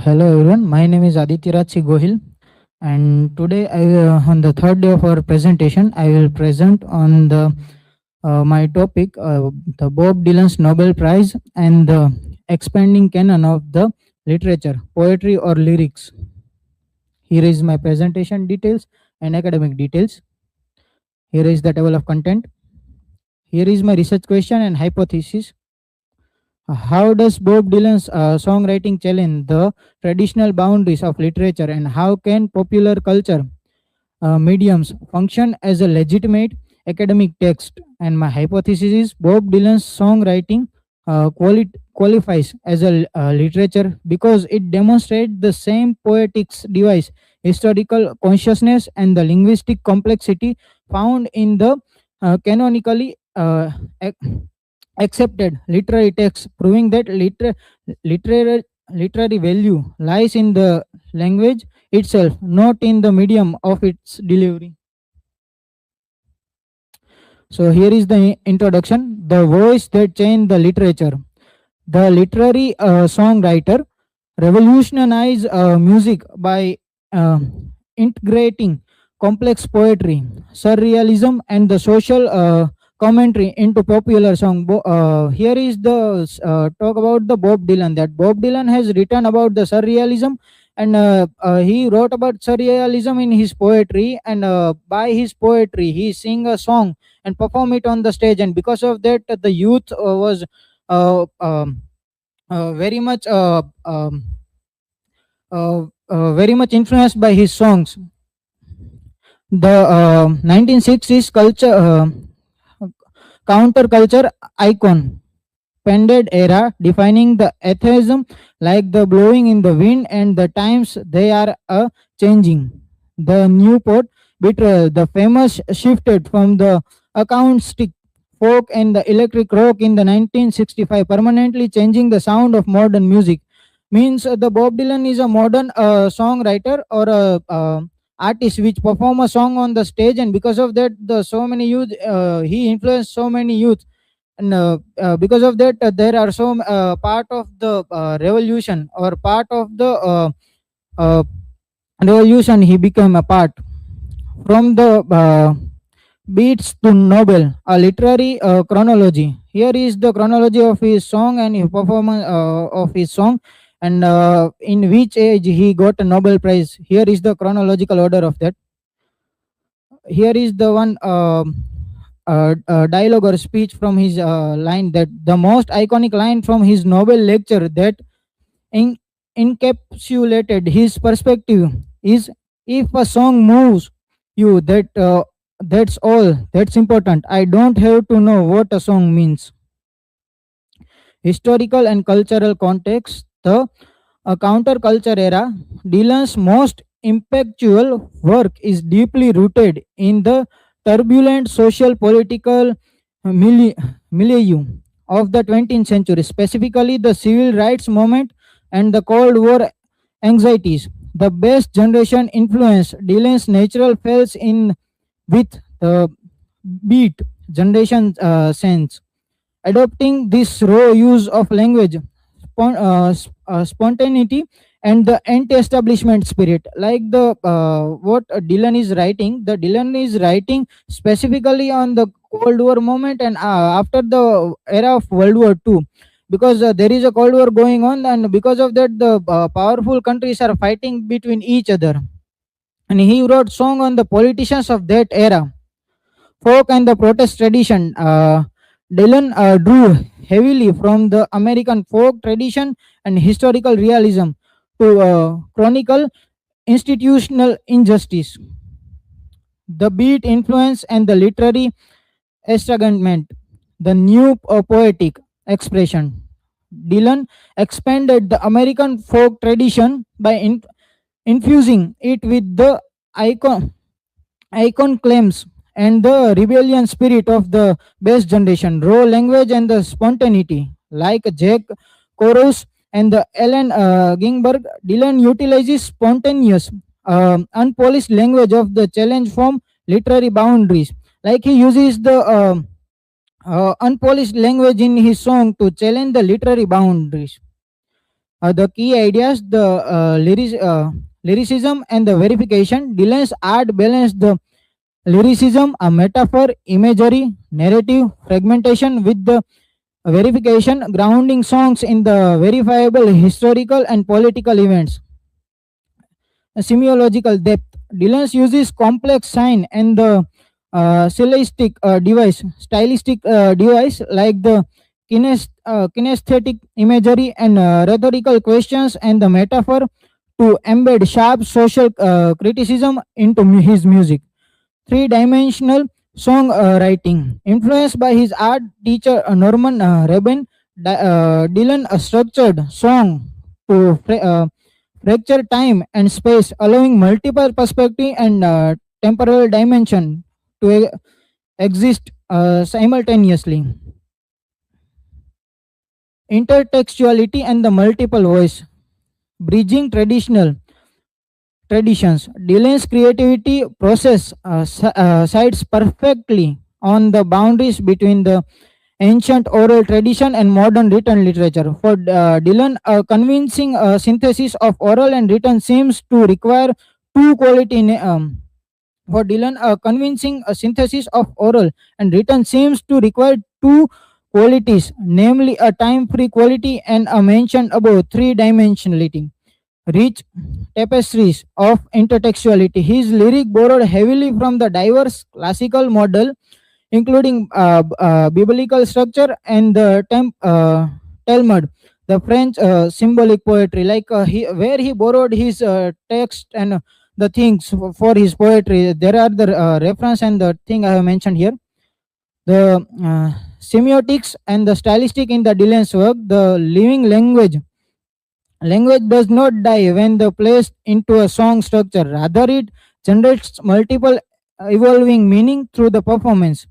Hello everyone. My name is Aditya Gohil, and today, on the third day of our presentation, I will present on the my topic, the Bob Dylan's Nobel Prize and the expanding canon of the literature, poetry or lyrics. Here is my presentation details and academic details. Here is the table of content. Here is my research question and hypothesis. How does Bob Dylan's songwriting challenge the traditional boundaries of literature, and how can popular culture mediums function as a legitimate academic text? And my hypothesis is Bob Dylan's songwriting qualifies as a literature because it demonstrates the same poetics device, historical consciousness, and the linguistic complexity found in the canonically accepted literary texts, proving that literary value lies in the language itself, not in the medium of its delivery. So here is the introduction. The voice that changed the literature. The literary songwriter revolutionized music by uh, integrating complex poetry, surrealism, and the social commentary into popular song. Here is the talk about the Bob Dylan. That Bob Dylan has written about the surrealism, and he wrote about surrealism in his poetry. And by his poetry, he sing a song and perform it on the stage. And because of that, the youth was very much very much influenced by his songs. The 1960s culture counterculture icon, pended era, defining the atheism like the blowing in the wind and the times they are changing. The Newport betrayal, the famous shifted from the acoustic folk and the electric rock in the 1965, permanently changing the sound of modern music. Means the Bob Dylan is a modern songwriter or a artist which perform a song on the stage, and because of that, the so many youth he influenced so many youth. And because of that, there are some part of the revolution or part of the uh, revolution he became a part from the beats to Nobel, a literary chronology. Here is the chronology of his song and his performance of his song, and in which age he got a Nobel Prize. Here is the chronological order of that. Here is the one dialogue or speech from his line, that the most iconic line from his Nobel lecture that in, encapsulated his perspective is, if a song moves you, that's all that's important. I don't have to know what a song means. Historical and cultural context. The counterculture era, Dylan's most impactful work is deeply rooted in the turbulent social political milieu of the 20th century, specifically the civil rights movement and the Cold War anxieties. The best generation influence Dylan's natural falls in with the beat generation sense, adopting this raw use of language, spontaneity, and the anti-establishment spirit. Like the what Dylan is writing, the Dylan is writing specifically on the Cold War moment and after the era of World War II, because there is a Cold War going on, and because of that, the powerful countries are fighting between each other. And he wrote song on the politicians of that era, folk and the protest tradition. Dylan drew heavily from the American folk tradition and historical realism to chronicle institutional injustice. The beat influence and the literary extravagant, the new poetic expression. Dylan expanded the American folk tradition by infusing it with the icon claims and the rebellion spirit of the best generation, raw language and the spontaneity. Like Jack Koros and the Ellen Gingberg, Dylan utilizes spontaneous, unpolished language of the challenge from literary boundaries. Like he uses the unpolished language in his song to challenge the literary boundaries. The key ideas, the lyricism and the verification. Dylan's art balance the lyricism, a metaphor, imagery, narrative, fragmentation with the verification, grounding songs in the verifiable historical and political events. Semiological depth. Dylan uses complex sign and the stylistic device like the kinesthetic imagery and rhetorical questions and the metaphor to embed sharp social criticism into his music. Three-dimensional song writing. Influenced by his art teacher Norman Reben, Dylan structured song to fracture time and space, allowing multiple perspective and temporal dimension to exist simultaneously. Intertextuality and the multiple voice, bridging traditions. Dylan's creativity process sides perfectly on the boundaries between the ancient oral tradition and modern written literature. For Dylan, a convincing synthesis of oral and written seems to require two quality. For Dylan, a convincing synthesis of oral and written seems to require two qualities, namely a time-free quality and a mentioned above three-dimensionality. Rich tapestries of intertextuality. His lyric borrowed heavily from the diverse classical model, including biblical structure and the Talmud, the French symbolic poetry, where he borrowed his text and the things for his poetry. There are the reference and the thing I have mentioned here. The semiotics and the stylistic in the Dylan's work, the living language. Language does not die when the placed into a song structure. Rather, it generates multiple evolving meaning through the performance.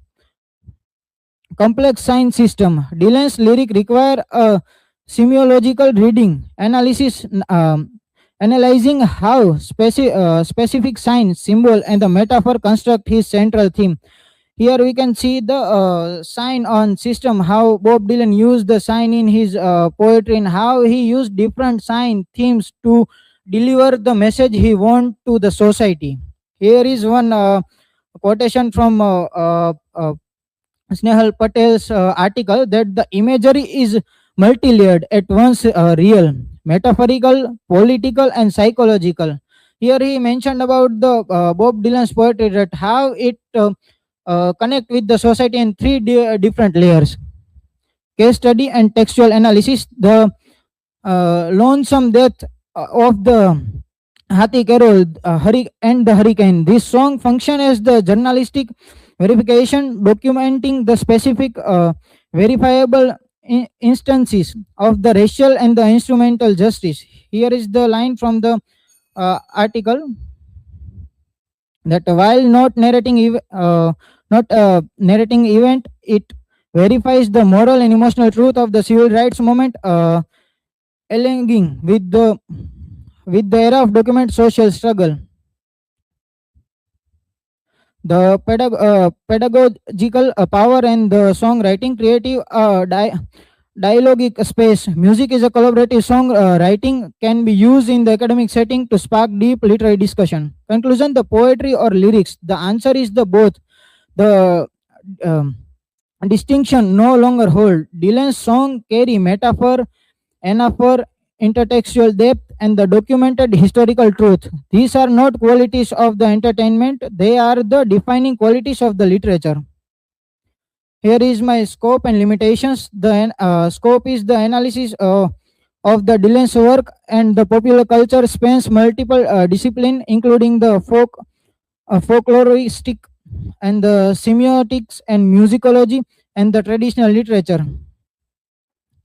Complex sign system. Dylan's lyric require a semiological reading, analysis, analyzing how specific sign, symbol, and the metaphor construct his central theme. Here we can see the sign on system, how Bob Dylan used the sign in his poetry and how he used different sign themes to deliver the message he want to the society. Here is one quotation from Snehal Patel's article that the imagery is multi-layered, at once real, metaphorical, political, and psychological. Here he mentioned about the Bob Dylan's poetry, that how it connect with the society in three different layers: case study and textual analysis. The lonesome death of the Hathi Carol, and the Hurricane. This song function as the journalistic verification, documenting the specific verifiable instances of the racial and the instrumental justice. Here is the line from the article, that while not narrating event, it verifies the moral and emotional truth of the civil rights movement, aligning with the era of document social struggle. The pedagogical power and the songwriting creative dialogic space. Music is a collaborative song writing can be used in the academic setting to spark deep literary discussion. Conclusion: the poetry or lyrics. The answer is the both. The distinction no longer hold. Dylan's song carry metaphor, anaphor, intertextual depth, and the documented historical truth. These are not qualities of the entertainment, they are the defining qualities of the literature. Here is my scope and limitations. The scope is the analysis of the Dylan's work, and the popular culture spans multiple discipline, including the folkloristic and the semiotics and musicology and the traditional literature.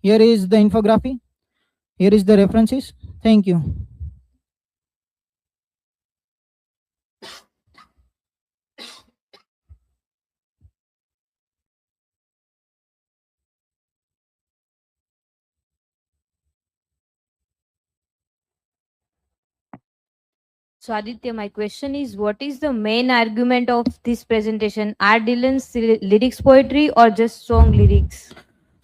Here is the infography. Here is the references. Thank you. So, Aditya, my question is, what is the main argument of this presentation? Are Dylan's lyrics poetry or just song lyrics?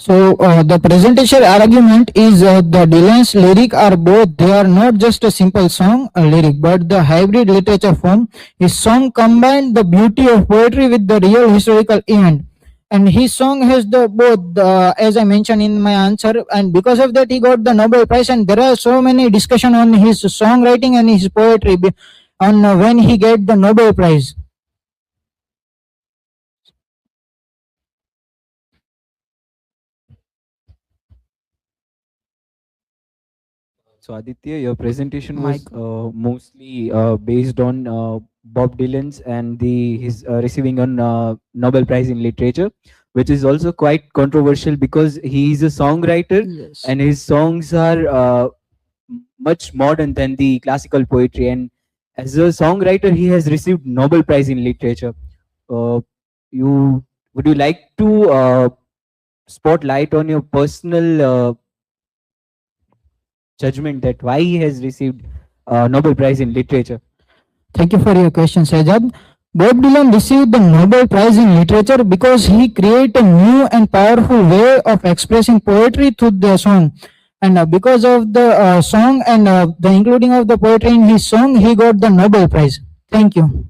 So the presentation argument is the Dylan's lyric are both. They are not just a simple song lyric, but the hybrid literature form. His song combined the beauty of poetry with the real historical event. And his song has the both, as I mentioned in my answer, and because of that he got the Nobel Prize. And there are so many discussion on his songwriting and his poetry on when he get the Nobel Prize. So Aditya, your presentation was Michael. mostly based on Bob Dylan's and the his receiving an Nobel Prize in Literature, which is also quite controversial because he is a songwriter Yes. and his songs are much modern than the classical poetry. And as a songwriter, he has received Nobel Prize in Literature. Uh, you would you like to spotlight on your personal judgment that why he has received Nobel Prize in Literature? Thank you for your question, Sajad. Bob Dylan received the Nobel Prize in Literature because he created a new and powerful way of expressing poetry through the song. And because of the song and the including of the poetry in his song, he got the Nobel Prize. Thank you.